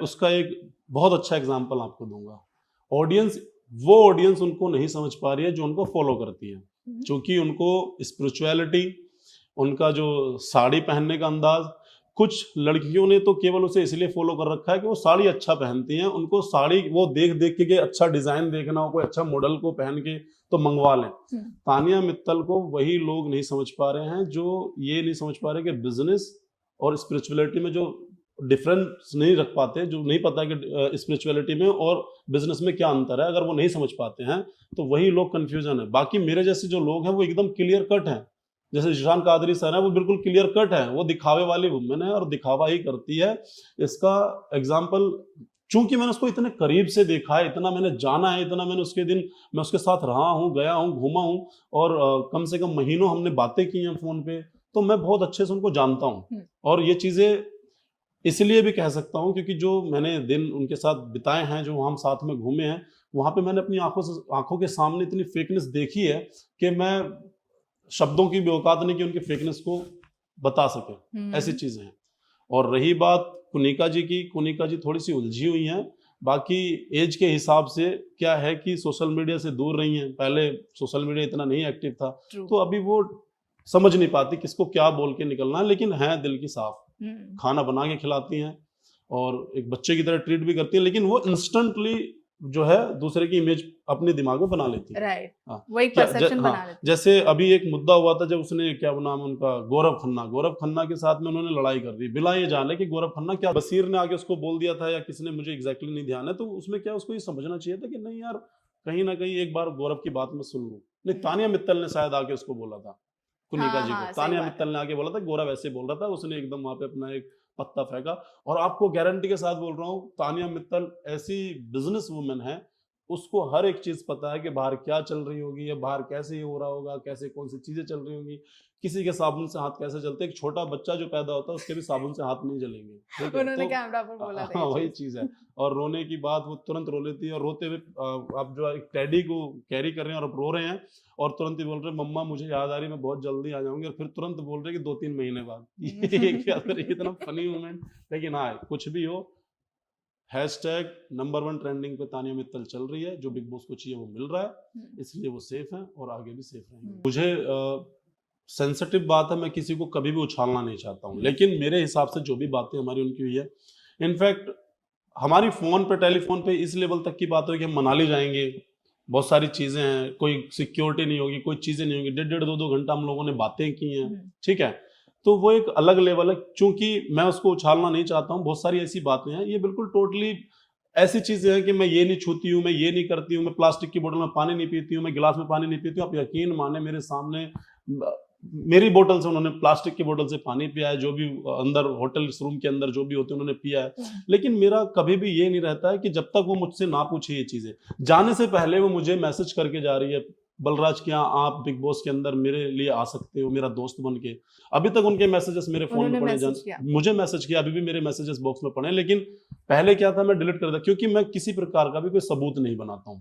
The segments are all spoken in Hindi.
उसका एक बहुत अच्छा एग्जांपल आपको दूंगा। ऑडियंस, वो ऑडियंस उनको नहीं समझ पा रही है जो उनको फॉलो करती है, क्योंकि उनको स्पिरिचुअलिटी, उनका जो साड़ी पहनने का अंदाज, कुछ लड़कियों ने तो केवल उसे इसलिए फॉलो कर रखा है कि वो साड़ी अच्छा पहनती हैं, उनको साड़ी वो देख देख के अच्छा डिजाइन देखना हो, कोई अच्छा मॉडल को पहन के तो मंगवा लें। तानिया मित्तल को वही लोग नहीं समझ पा रहे हैं जो ये नहीं समझ पा रहे कि बिजनेस और स्पिरिचुअलिटी में जो डिफरेंस नहीं रख पाते, जो नहीं पता कि स्पिरिचुअलिटी में और बिजनेस में क्या अंतर है, अगर वो नहीं समझ पाते हैं तो वही लोग कंफ्यूजन है। बाकी मेरे जैसे जो लोग हैं वो एकदम क्लियर कट हैं, जैसे जिशान कादरी सर है, वो बिल्कुल क्लियर कट है, वो दिखावे वाली वुमेन है और दिखावा ही करती है। इसका एग्जाम्पल, चूंकि मैंने उसको इतने करीब से देखा है, इतना मैंने जाना है, इतना मैंने उसके दिन मैं उसके साथ रहा हूँ, गया हूँ, घूमा हूँ, और कम से कम महीनों हमने बातें की हैं फोन पे, तो मैं बहुत अच्छे से उनको जानता हूँ। और ये चीजें इसलिए भी कह सकता हूँ क्योंकि जो मैंने दिन उनके साथ बिताए हैं, जो हम साथ में घूमे हैं, वहां पे मैंने अपनी आंखों के सामने इतनी फेकनेस देखी है कि मैं शब्दों की भी औकात नहीं कि उनकी फेकनेस को बता सके, ऐसी चीजें हैं। और रही बात कुनिका जी की, कुनिका जी थोड़ी सी उलझी हुई हैं। बाकी एज के हिसाब से क्या है कि सोशल मीडिया से दूर रही हैं, पहले सोशल मीडिया इतना नहीं एक्टिव था, तो अभी वो समझ नहीं पाती किसको क्या बोल के निकलना है, लेकिन है दिल की साफ, खाना बना के खिलाती हैं और एक बच्चे की तरह ट्रीट भी करती हैं, लेकिन वो इंस्टेंटली जो है दूसरे की इमेज अपने दिमाग में बना लेती है। राइट, हाँ, वो एक परसेप्शन बना लेती है। जैसे अभी एक मुद्दा हुआ था जब उसने, क्या नाम उनका, गौरव खन्ना के साथ में उन्होंने लड़ाई कर दी, बिना ये जाने कि गौरव खन्ना क्या, बशीर ने आके उसको बोल दिया था या किसने, मुझे एग्जैक्टली नहीं ध्यान है, तो उसमें क्या उसको ये समझना चाहिए था कि नहीं यार, कहीं ना कहीं एक बार गौरव की बात में सुन लूं। नहीं, तानिया मित्तल ने शायद आके उसको बोला था, कुनिका जी को तानिया मित्तल ने आके बोला था, गौरव ऐसे बोल रहा था, उसने एकदम वहां पे अपना एक पत्ता फेंका। और आपको गारंटी के साथ बोल रहा हूँ, तानिया मित्तल ऐसी बिजनेस वुमेन है, उसको हर एक चीज पता है कि बाहर क्या चल रही होगी, या बाहर कैसे हो रहा होगा, कैसे कौन सी चीजें चल रही होंगी, किसी के साबुन से हाथ कैसे चलते, एक छोटा बच्चा जो पैदा होता है उसके भी साबुन से हाथ नहीं जलेंगे। उन्होंने कैमरा पर बोला था, वही चीज है। और रोने की बात, वो तुरंत रो लेती है, और रोते हुए आप जो एक टेडी को कैरी कर रहे हैं और रो रहे हैं, और तुरंत ही बोल रहे हैं मम्मा मुझे याद आ रही, मैं बहुत जल्दी आ जाऊंगी, और फिर तुरंत बोल रहे कि 2-3 महीने बाद। ये क्या, इतना फनी मोमेंट। लेकिन हाँ, कुछ भी हो, हैशटैग #1 ट्रेंडिंग पे तानिया मित्तल चल रही है, जो बिग बॉस को चाहिए वो मिल रहा है, इसलिए वो सेफ है और आगे भी सेफ रहेंगे। मुझे सेंसिटिव बात है, मैं किसी को कभी भी उछालना नहीं चाहता हूँ, लेकिन मेरे हिसाब से जो भी बातें हमारी उनकी हुई है, इनफैक्ट हमारी फोन पे, टेलीफोन पे इस लेवल तक की बात हुई कि हम मनाली जाएंगे, बहुत सारी चीजें हैं, कोई सिक्योरिटी नहीं होगी, कोई चीजें नहीं होगी, 1.5-2 घंटा हम लोगों ने बातें की हैं, ठीक है, तो वो एक अलग लेवल है। चूंकि मैं उसको उछालना नहीं चाहता हूँ, बहुत सारी ऐसी बातें हैं, ये बिल्कुल टोटली ऐसी चीजें हैं कि मैं ये नहीं छूती हूँ, मैं ये नहीं करती हूँ, मैं प्लास्टिक की बोतल में पानी नहीं पीती हूँ, मैं गिलास में पानी नहीं पीती हूँ। आप यकीन माने, मेरे सामने मेरी बोतल से उन्होंने, प्लास्टिक की बोतल से पानी पिया है, जो भी अंदर होटल रूम के अंदर जो भी होते हैं उन्होंने पिया है। लेकिन मेरा कभी भी ये नहीं रहता है कि जब तक वो मुझसे ना पूछे ये चीजें, जाने से पहले वो मुझे मैसेज करके जा रही है, बलराज क्या आप बिग बॉस के अंदर मेरे लिए आ सकते हो, मेरा दोस्त बन के। अभी तक उनके मैसेजेस मेरे फोन में पड़े, मुझे मैसेज किया, अभी भी मेरे मैसेजेस बॉक्स में पड़े, लेकिन पहले क्या था, मैं डिलीट कर दिया, क्योंकि मैं किसी प्रकार का भी कोई सबूत नहीं बनाता हूँ।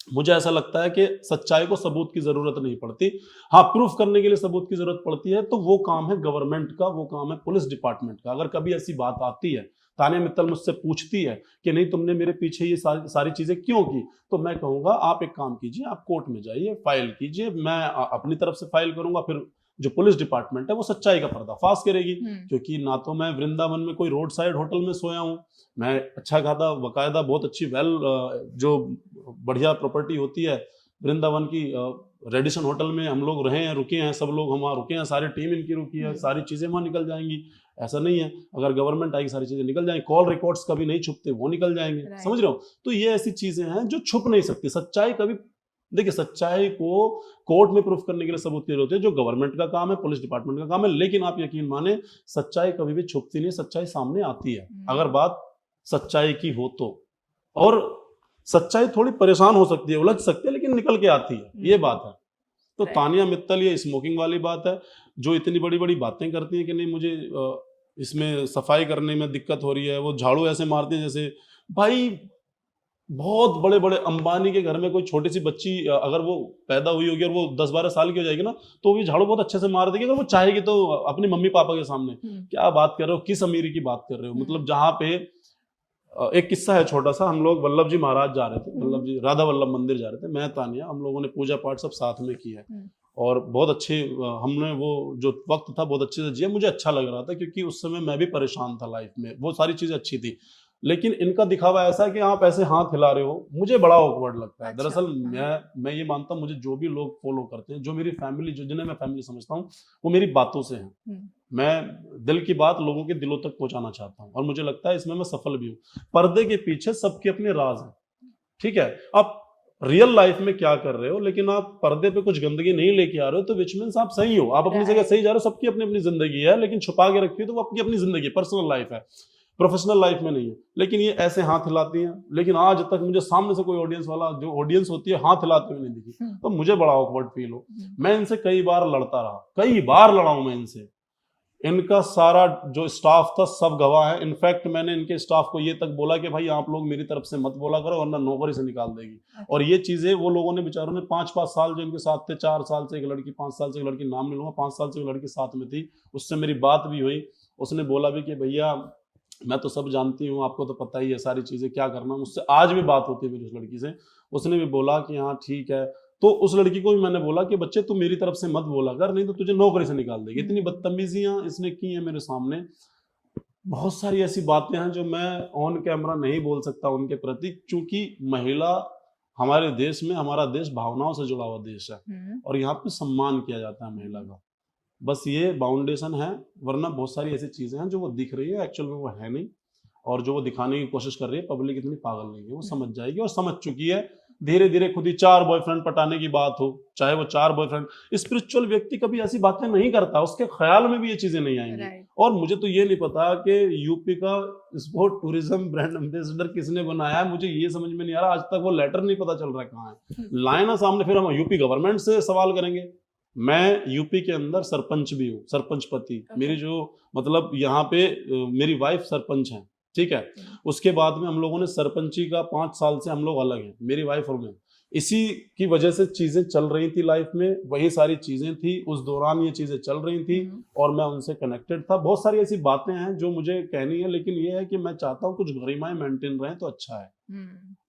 मुझे ऐसा लगता है कि सच्चाई को सबूत की जरूरत नहीं पड़ती, हाँ प्रूफ करने के लिए सबूत की जरूरत पड़ती है, तो वो काम है गवर्नमेंट का, वो काम है पुलिस डिपार्टमेंट का। अगर कभी ऐसी बात आती है, तानिया मित्तल मुझसे पूछती है कि नहीं तुमने मेरे पीछे ये सारी चीजें क्यों की, तो मैं कहूंगा आप एक काम कीजिए, आप कोर्ट में जाइए, फाइल कीजिए, मैं अपनी तरफ से फाइल करूंगा, फिर जो पुलिस डिपार्टमेंट है वो सच्चाई का पर्दाफाश करेगी। क्योंकि ना तो मैं वृंदावन में कोई रोड साइड होटल में सोया हूँ, मैं अच्छा खासा बकायदा बहुत अच्छी जो बढ़िया प्रॉपर्टी होती है वृंदावन की, रेडिसन होटल में हम लोग रहे हैं, रुके हैं, सब लोग वहाँ रुके हैं, सारी टीम इनकी रुकी है, सारी चीजें वहाँ निकल जाएंगी। ऐसा नहीं है, अगर गवर्नमेंट आएगी सारी चीजें निकल जाएंगी, कॉल रिकॉर्ड्स कभी नहीं छुपते, वो निकल जाएंगे, समझ रहे हो। तो ये ऐसी चीजें हैं जो छुप नहीं सकती। सच्चाई कभी, देखिए सच्चाई को कोर्ट में प्रूफ करने के लिए सबूत की जरूरत है, जो गवर्नमेंट का काम है, पुलिस डिपार्टमेंट का काम है, लेकिन आप यकीन माने सच्चाई कभी भी छुपती नहीं, सच्चाई सामने आती है, अगर बात सच्चाई की हो तो। और सच्चाई थोड़ी परेशान हो सकती है, उलझ सकती है, लेकिन निकल के आती है, ये बात है। तो तानिया मित्तल, ये स्मोकिंग वाली बात है, जो इतनी बड़ी बड़ी बातें करती है कि नहीं मुझे इसमें सफाई करने में दिक्कत हो रही है, वो झाड़ू ऐसे मारती है जैसे, भाई बहुत बड़े बड़े अंबानी के घर में कोई छोटी सी बच्ची अगर वो पैदा हुई होगी और वो 10-12 साल की हो जाएगी ना, तो वो झाड़ू बहुत अच्छे से मार देगी, अगर वो चाहेगी तो अपनी मम्मी पापा के सामने। क्या बात कर रहे हो, किस अमीरी की बात कर रहे हो, मतलब जहां पे एक किस्सा है छोटा सा। हम लोग वल्लभ जी महाराज जा रहे थे, वल्लभ जी राधा वल्लभ मंदिर जा रहे थे, मैं तानिया, हम लोगों ने पूजा पाठ सब साथ में किया और बहुत अच्छे हमने वो जो वक्त था बहुत अच्छे से जिया। मुझे अच्छा लग रहा था क्योंकि उस समय मैं भी परेशान था लाइफ में, वो सारी चीजें अच्छी थी। लेकिन इनका दिखावा ऐसा है कि आप ऐसे हाथ हिला रहे हो, मुझे बड़ा ऑकवर्ड लगता है। अच्छा, दरअसल मैं ये मानता हूँ, मुझे जो भी लोग फॉलो करते हैं, जो मेरी फैमिली, जो जिन्हें मैं फैमिली समझता हूँ, वो मेरी बातों से हैं। मैं दिल की बात लोगों के दिलों तक पहुंचाना चाहता हूँ और मुझे लगता है इसमें मैं सफल भी हूँ। पर्दे के पीछे सबके अपने राज हैं, ठीक है। आप रियल लाइफ में क्या कर रहे हो, लेकिन आप पर्दे पे कुछ गंदगी नहीं लेके आ रहे हो तो विच मींस आप सही हो, आप अपनी जगह सही जा रहे हो। सबकी अपनी अपनी जिंदगी है, लेकिन छुपा के रखी हो तो वो अपनी अपनी जिंदगी, पर्सनल लाइफ है, प्रोफेशनल लाइफ में नहीं है। लेकिन ये ऐसे हाथ हिलाती हैं, लेकिन आज तक मुझे सामने से कोई ऑडियंस वाला, जो ऑडियंस होती है, हाथ हिलाते हुए नहीं दिखी, तो मुझे बड़ा ऑकवर्ड फील हो। मैं इनसे कई बार लड़ता रहा, कई बार लड़ा हूं मैं इनसे। इनका सारा जो स्टाफ था सब गवाह है। इनफैक्ट मैंने इनके स्टाफ को ये तक बोला कि भाई आप लोग मेरी तरफ से मत बोला करो वरना नौकरी से निकाल देगी। और ये चीजें वो लोगों ने, बेचारों ने 5-5 साल जो इनके साथ थे, 4 साल से एक लड़की, 5 साल से एक लड़की, नाम नहीं लूंगा, 5 साल से एक लड़की साथ में थी, उससे मेरी बात भी हुई। उसने बोला भी कि भैया मैं तो सब जानती हूँ, आपको तो पता ही है सारी चीजें, क्या करना। मुझसे आज भी बात होती है मेरी उस लड़की से। उसने भी बोला कि हाँ ठीक है। तो उस लड़की को भी मैंने बोला कि बच्चे तू मेरी तरफ से मत बोला कर, नहीं तो तुझे नौकरी से निकाल देगी। इतनी बदतमीजियां इसने की हैं मेरे सामने। बहुत सारी ऐसी बातें हैं जो मैं ऑन कैमरा नहीं बोल सकता उनके प्रति, क्योंकि महिला हमारे देश में, हमारा देश भावनाओं से जुड़ा हुआ देश है और यहाँ पे सम्मान किया जाता है महिला का। बस ये बाउंडेशन है, वरना बहुत सारी ऐसी चीजें हैं जो वो दिख रही है, एक्चुअल में वो है नहीं। और जो वो दिखाने की कोशिश कर रही है, पब्लिक इतनी पागल नहीं है, वो समझ जाएगी और समझ चुकी है। धीरे धीरे खुद ही 4 बॉयफ्रेंड पटाने की बात हो, चाहे वो 4 बॉयफ्रेंड, स्पिरिचुअल व्यक्ति कभी ऐसी बातें नहीं करता, उसके ख्याल में भी ये चीजें नहीं आएंगी। और मुझे तो ये नहीं पता कि यूपी का स्पोर्ट टूरिज्म ब्रांड एम्बेसडर किसने बनाया है, मुझे ये समझ में नहीं आ रहा। आज तक वो लेटर नहीं पता चल रहा है कहाँ है। लाए ना सामने, फिर हम यूपी गवर्नमेंट से सवाल करेंगे। मैं यूपी के अंदर सरपंच भी हूँ, सरपंच पति। मेरी जो मतलब यहाँ पे मेरी वाइफ सरपंच है, ठीक है। उसके बाद में हम लोगों ने सरपंची का 5 साल से हम लोग अलग हैं, मेरी वाइफ और मैं। इसी की वजह से चीजें चल रही थी लाइफ में, वही सारी चीजें थी उस दौरान, ये चीजें चल रही थी और मैं उनसे कनेक्टेड था। बहुत सारी ऐसी बातें हैं जो मुझे कहनी है, लेकिन ये है कि मैं चाहता हूँ कुछ गरिमाएं मेंटेन रहे तो अच्छा है।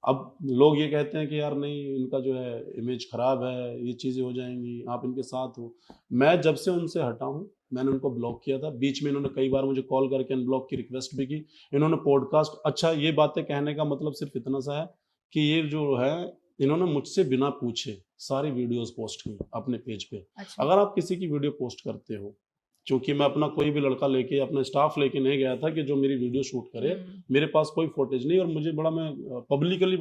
अब लोग ये कहते हैं कि यार नहीं, इनका जो है इमेज खराब है, ये चीजें हो जाएंगी, आप इनके साथ हो। मैं जब से उनसे हटा हूँ, मैंने उनको ब्लॉक किया था, बीच में इन्होंने कई बार मुझे कॉल करके अनब्लॉक की रिक्वेस्ट भी की। इन्होंने पॉडकास्ट, अच्छा ये बातें कहने का मतलब सिर्फ इतना सा है कि ये जो है, इन्होंने मुझसे बिना पूछे सारी वीडियोस पोस्ट की अपने पेज पे। अच्छा। अगर आप किसी की वीडियो पोस्ट करते हो, क्योंकि मैं अपना कोई भी लड़का लेके, अपना स्टाफ लेके नहीं गया था कि जो मेरी वीडियो शूट करे, मेरे पास कोई फुटेज नहीं, और मुझे बड़ा, मैं पब्लिकली